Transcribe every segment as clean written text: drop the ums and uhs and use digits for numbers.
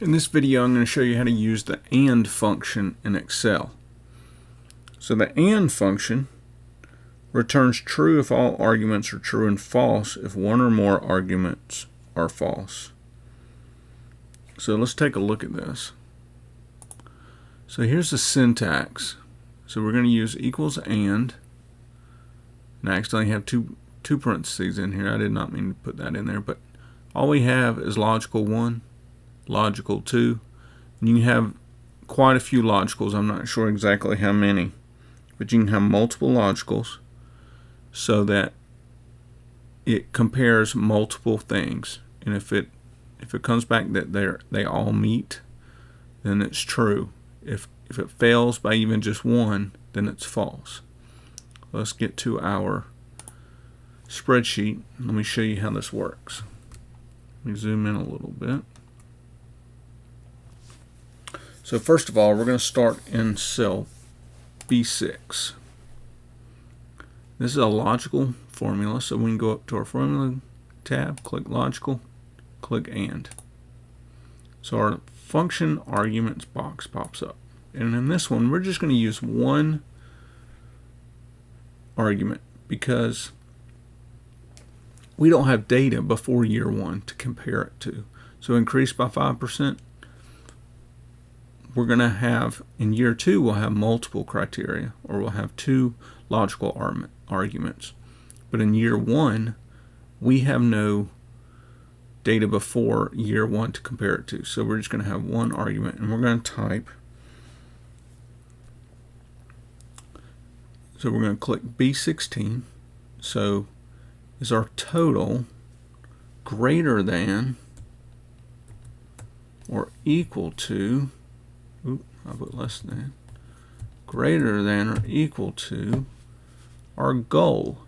In this video, I'm going to show you how to use the AND function in Excel. So the AND function returns true if all arguments are true and false if one or more arguments are false. So let's take a look at this. So here's the syntax. So we're going to use equals and I accidentally have two parentheses in here. I did not mean to put that in there, but all we have is logical 1, logical 2, and you can have quite a few logicals. I'm not sure exactly how many, but you can have multiple logicals so that it compares multiple things, and if it comes back that they all meet, then it's true. If it fails by even just one, then it's false. Let's get to our spreadsheet. Let me show you how this works. Let me zoom in a little bit. So first of all, we're going to start in cell B6. This is a logical formula, so we can go up to our formula tab, click logical, click and. So our function arguments box pops up. And in this one, we're just going to use one argument because we don't have data before year 1 to compare it to. So increase by 5%. We're going to have, in year 2, we'll have multiple criteria, or we'll have 2 logical arguments. But in year 1, we have no data before year 1 to compare it to. So we're just going to have one argument, and we're going to type. So we're going to click B16. So is our total greater than or equal to, I put less than, greater than or equal to our goal.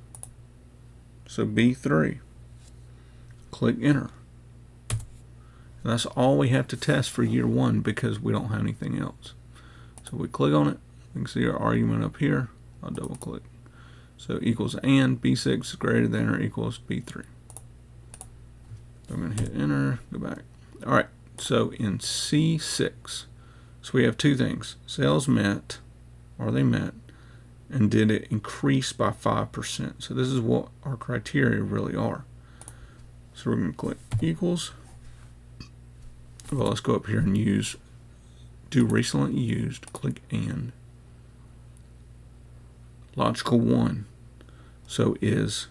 So B3. Click enter. And that's all we have to test for year 1 because we don't have anything else. So we click on it. You can see our argument up here. I'll double click. So equals and B6 is greater than or equals B3. I'm going to hit enter, go back. All right, so in C6, so we have 2 things. Sales met, are they met, and did it increase by 5%? So this is what our criteria really are. So we're going to click equals. Well, let's go up here and do recently used, click and. Logical 1. So is,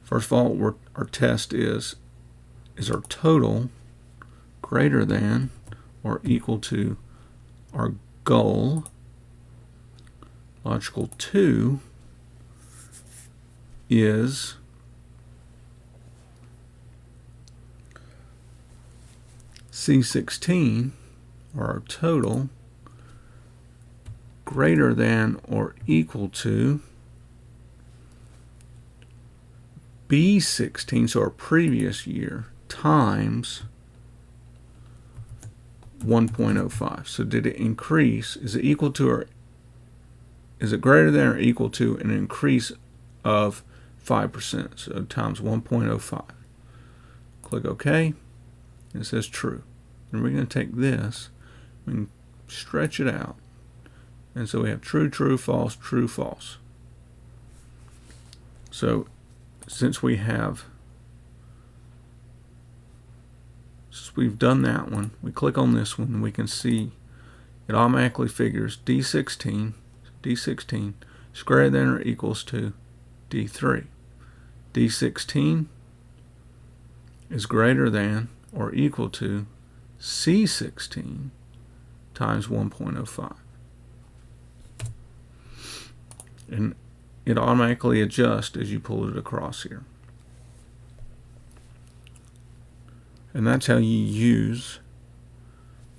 first of all, our test is our total greater than or equal to our goal? Logical 2 is C16, or our total, greater than or equal to B16, so our previous year, times 1.05. So did it increase? Is it equal to, or is it greater than or equal to an increase of 5%? So times 1.05. Click OK. And it says true. And we're going to take this and stretch it out. And so we have true, true, false, true, false. So since we've done that one, we click on this one and we can see it automatically figures D16 is greater than or equals to D3. D16 is greater than or equal to C16 times 1.05. And it automatically adjusts as you pull it across here. And that's how you use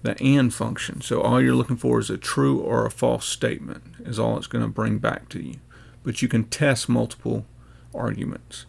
the AND function. So all you're looking for is a true or a false statement is all it's going to bring back to you. But you can test multiple arguments.